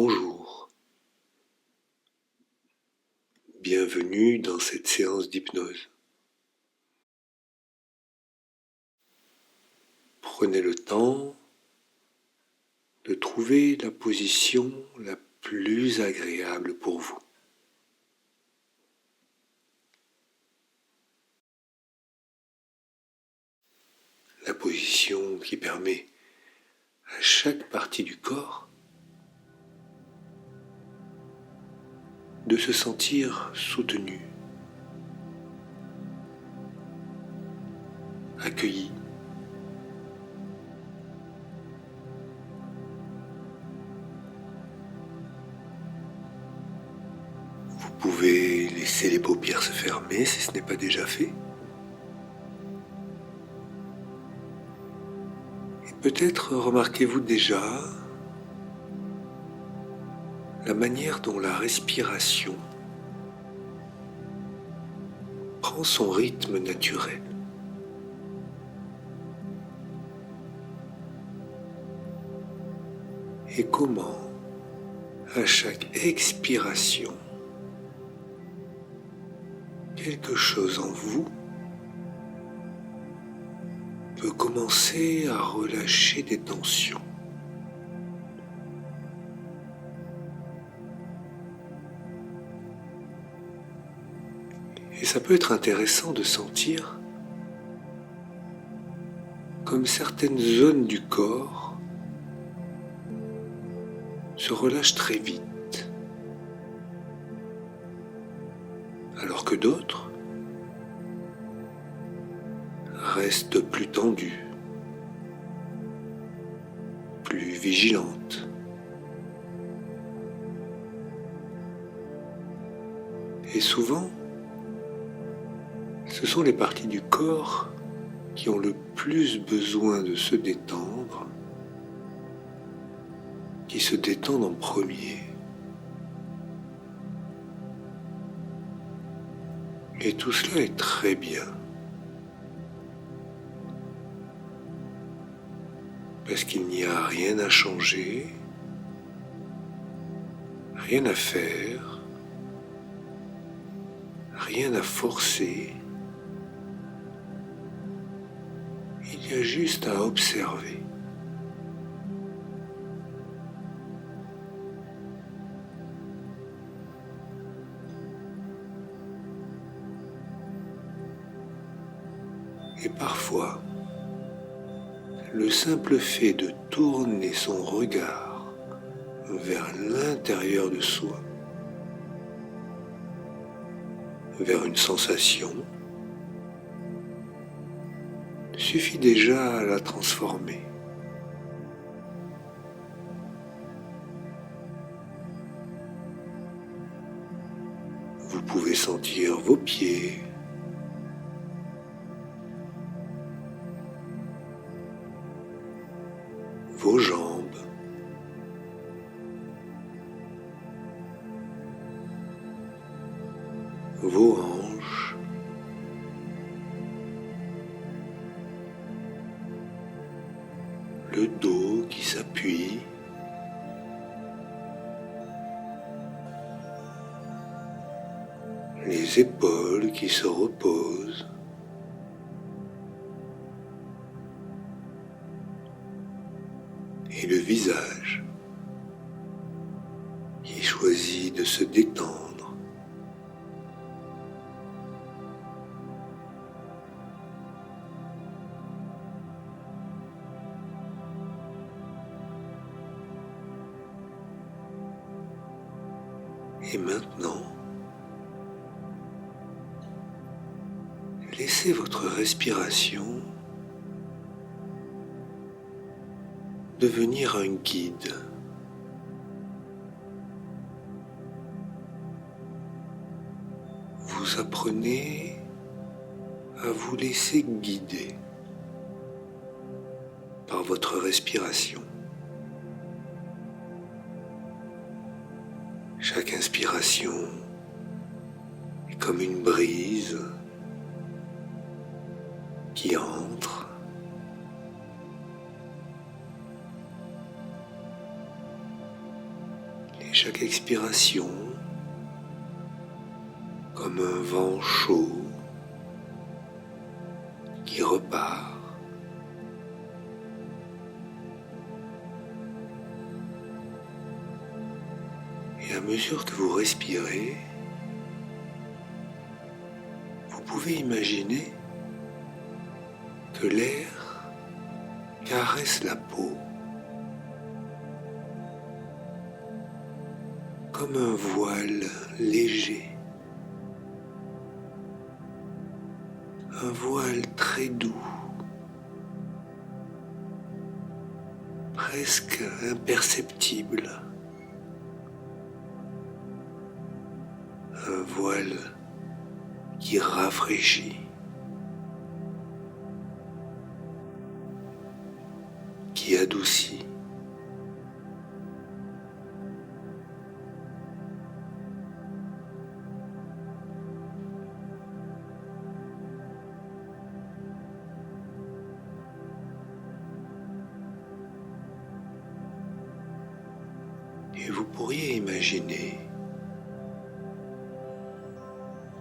Bonjour, bienvenue dans cette séance d'hypnose. Prenez le temps de trouver la position la plus agréable pour vous. La position qui permet à chaque partie du corps de se sentir soutenue, accueillie. Vous pouvez laisser les paupières se fermer si ce n'est pas déjà fait. Et peut-être remarquez-vous déjà la manière dont la respiration prend son rythme naturel. Et comment, à chaque expiration, quelque chose en vous peut commencer à relâcher des tensions. Et ça peut être intéressant de sentir comme certaines zones du corps se relâchent très vite, alors que d'autres restent plus tendues, plus vigilantes. Et souvent, ce sont les parties du corps qui ont le plus besoin de se détendre, qui se détendent en premier. Et tout cela est très bien. Parce qu'il n'y a rien à changer, rien à faire, rien à forcer. Il y a juste à observer. Et parfois, le simple fait de tourner son regard vers l'intérieur de soi, vers une sensation, suffit déjà à la transformer. Vous pouvez sentir vos pieds, vos jambes, vos hanches, le dos qui s'appuie, les épaules qui se reposent, et le visage qui choisit de se détendre. Et maintenant, laissez votre respiration devenir un guide. Vous apprenez à vous laisser guider par votre respiration. Chaque inspiration est comme une brise qui entre Et chaque expiration, comme un vent chaud qui repart. Et à mesure que vous respirez, vous pouvez imaginer que l'air caresse la peau comme un voile léger, un voile très doux, presque imperceptible, un voile qui rafraîchit, qui adoucit. Et vous pourriez imaginer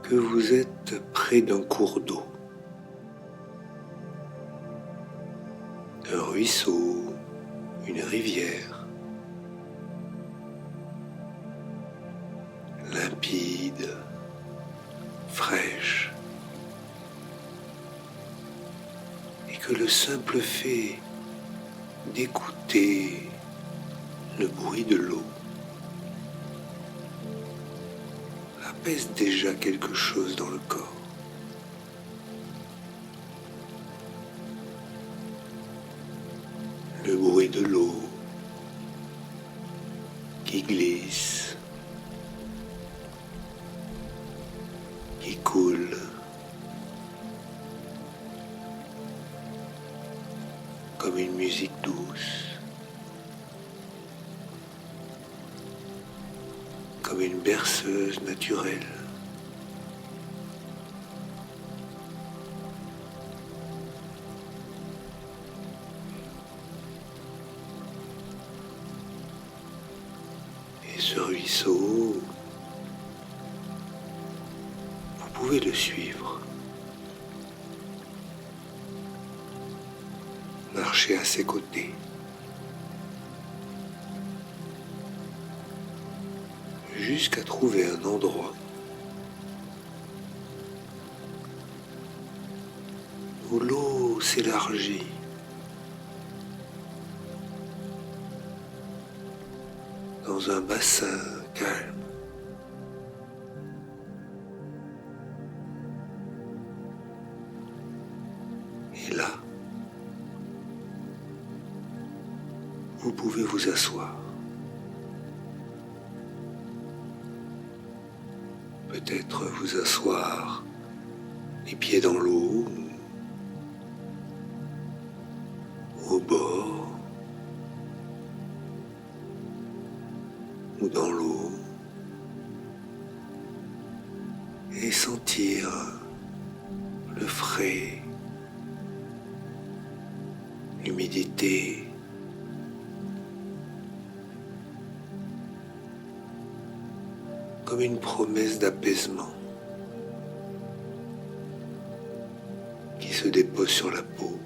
que vous êtes près d'un cours d'eau, un ruisseau, une rivière, limpide, fraîche, et que le simple fait d'écouter le bruit de l'eau apaise déjà quelque chose dans le corps. Le bruit de l'eau qui glisse, qui coule, comme une musique douce, comme une berceuse naturelle. Et ce ruisseau, vous pouvez le suivre. Marchez à ses côtés. Jusqu'à trouver un endroit où l'eau s'élargit, dans un bassin calme. Et là, vous pouvez vous asseoir. Peut-être vous asseoir les pieds dans l'eau, au bord, ou dans l'eau, et sentir le frais, l'humidité, comme une promesse d'apaisement qui se dépose sur la peau.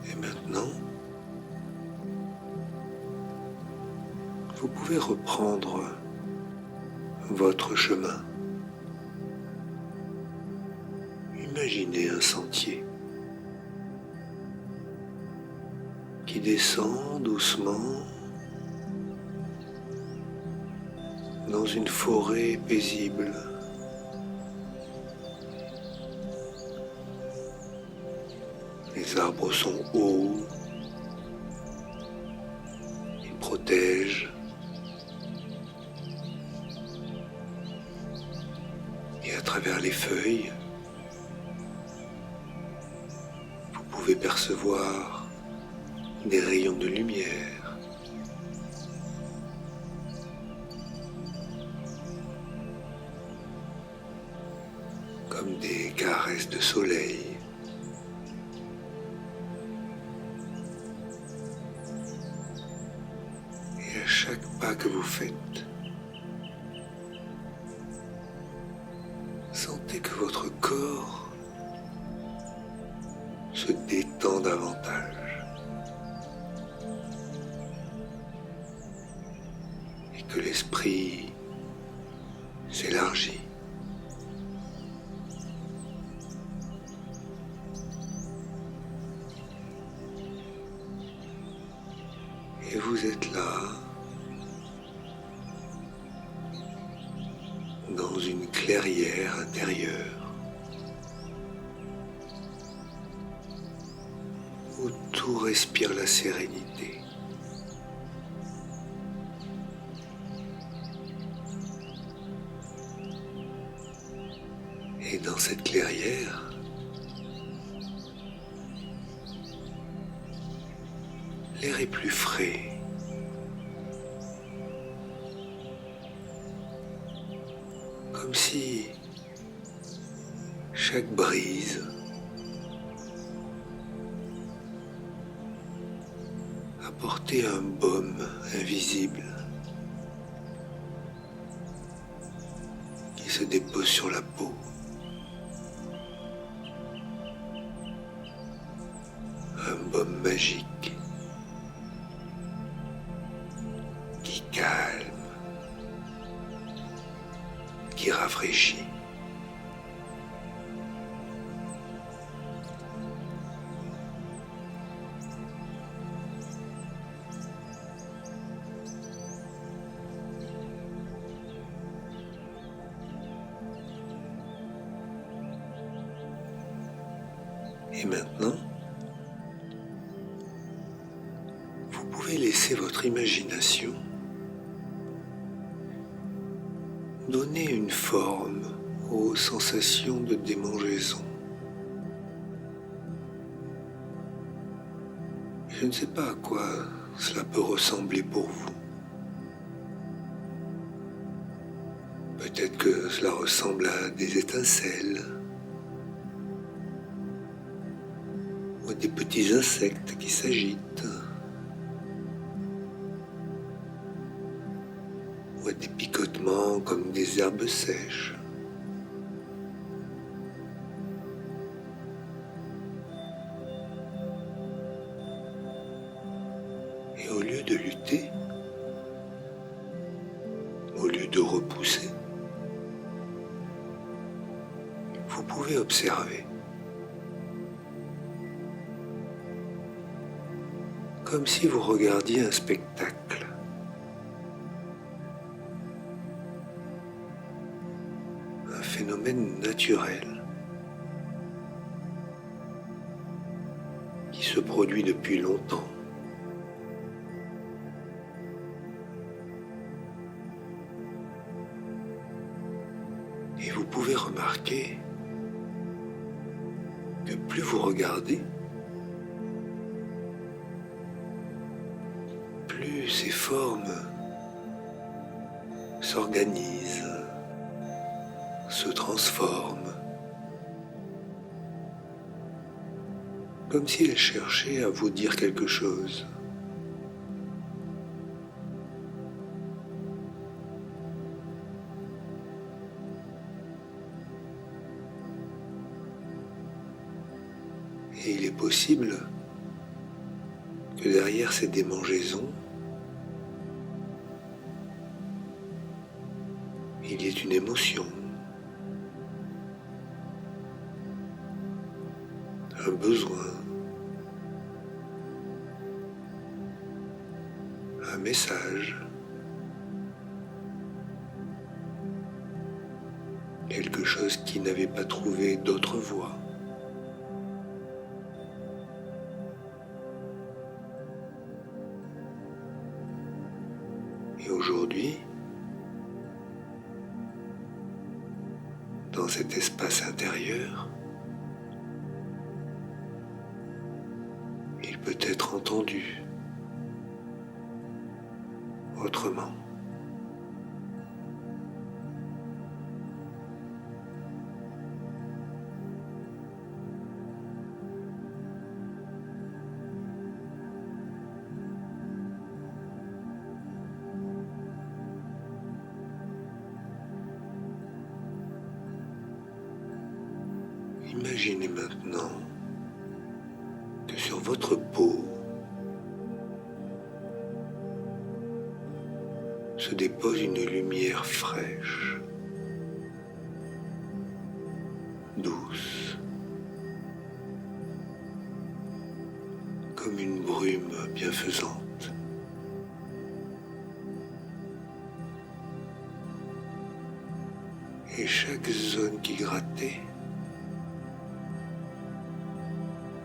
Et maintenant, vous pouvez reprendre votre chemin. Imaginez un sentier qui descend doucement dans une forêt paisible. Les arbres sont hauts, ils protègent. Et à travers les feuilles, vous pouvez percevoir des rayons de lumière, comme des caresses de soleil. Et à chaque pas que vous faites, sentez que votre corps se détend davantage et que l'esprit s'élargit. Et vous êtes là, dans une clairière intérieure, où tout respire la sérénité. Et dans cette clairière, l'air est plus frais. Comme si chaque brise apportait un baume invisible qui se dépose sur la peau. Un baume magique qui calme, qui rafraîchit. Et maintenant, vous pouvez laisser votre imagination donner une forme aux sensations de démangeaison. Je ne sais pas à quoi cela peut ressembler pour vous. Peut-être que cela ressemble à des étincelles, ou à des petits insectes qui s'agitent, ou à des picotements comme des herbes sèches. Et au lieu de lutter, au lieu de repousser, vous pouvez observer. Comme si vous regardiez un spectacle. Un phénomène naturel qui se produit depuis longtemps. Et vous pouvez remarquer que plus vous regardez, plus ces formes s'organisent, se transforment, comme si elles cherchaient à vous dire quelque chose. Et il est possible que derrière ces démangeaisons, il y ait une émotion, un besoin, un message, quelque chose qui n'avait pas trouvé d'autre voie. Et aujourd'hui, dans cet espace intérieur, il peut être entendu autrement. Imaginez maintenant que sur votre peau se dépose une lumière fraîche, douce, comme une brume bienfaisante. Et chaque zone qui grattait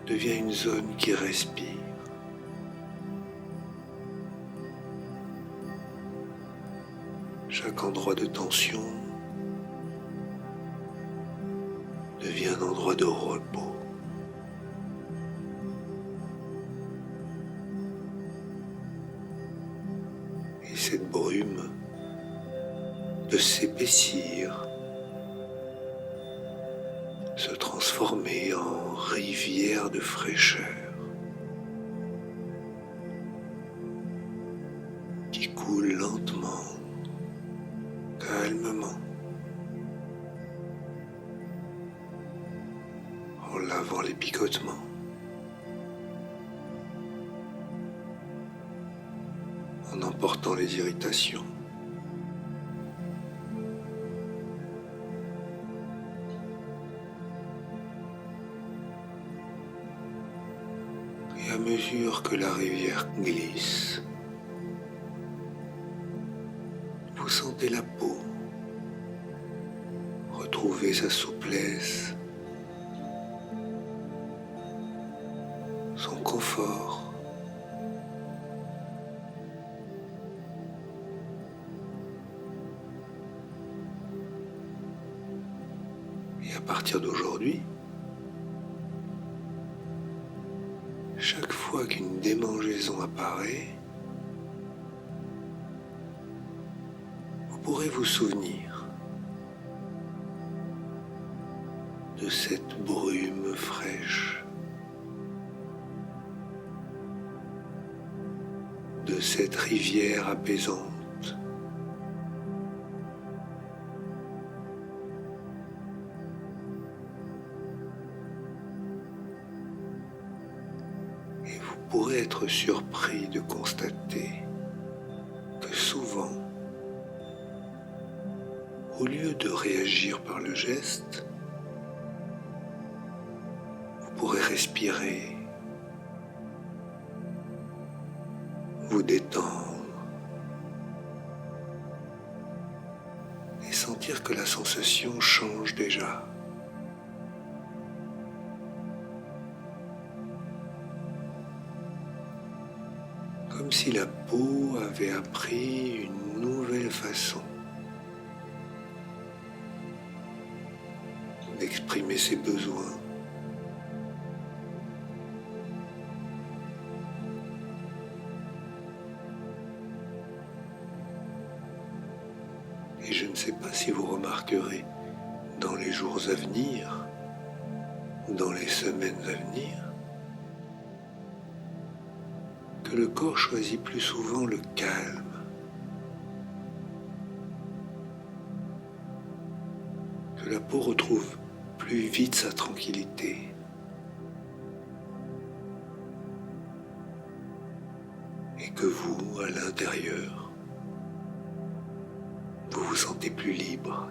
devient une zone qui respire. Chaque endroit de tension devient un endroit de repos. Et cette brume de s'épaissir, se transformer en rivière de fraîcheur qui coule lentement, calmement, en lavant les picotements, en emportant les irritations. Et à mesure que la rivière glisse, vous sentez la peau retrouver sa souplesse, son confort. Et à partir d'aujourd'hui, chaque fois qu'une démangeaison apparaît, vous pourrez vous souvenir de cette brume fraîche, de cette rivière apaisante, et vous pourrez être surpris de constater que souvent, au lieu de réagir par le geste, vous pourrez respirer, vous détendre et sentir que la sensation change déjà. Comme si la peau avait appris une nouvelle façon d'exprimer ses besoins. Et je ne sais pas si vous remarquerez dans les jours à venir, dans les semaines à venir, que le corps choisit plus souvent le calme, que la peau retrouve plus vite sa tranquillité, et que vous, à l'intérieur, vous vous sentez plus libre.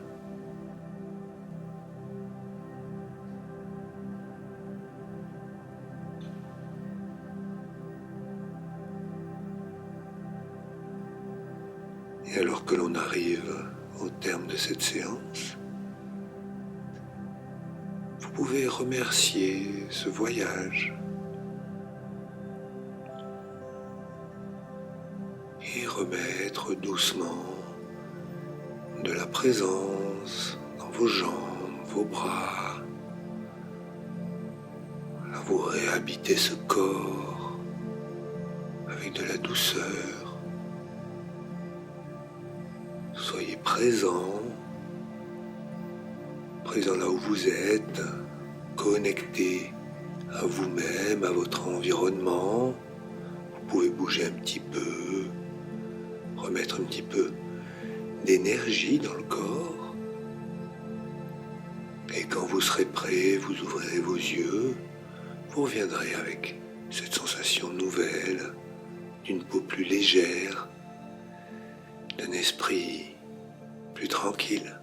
Et alors que l'on arrive au terme de cette séance, vous pouvez remercier ce voyage et remettre doucement de la présence dans vos jambes, vos bras. Là, vous réhabitez ce corps avec de la douceur. Soyez présent, présent là où vous êtes, connecté à vous-même, à votre environnement. Vous pouvez bouger un petit peu, remettre un petit peu d'énergie dans le corps. Et quand vous serez prêt, vous ouvrirez vos yeux, vous reviendrez avec cette sensation nouvelle, d'une peau plus légère, d'un esprit plus tranquille.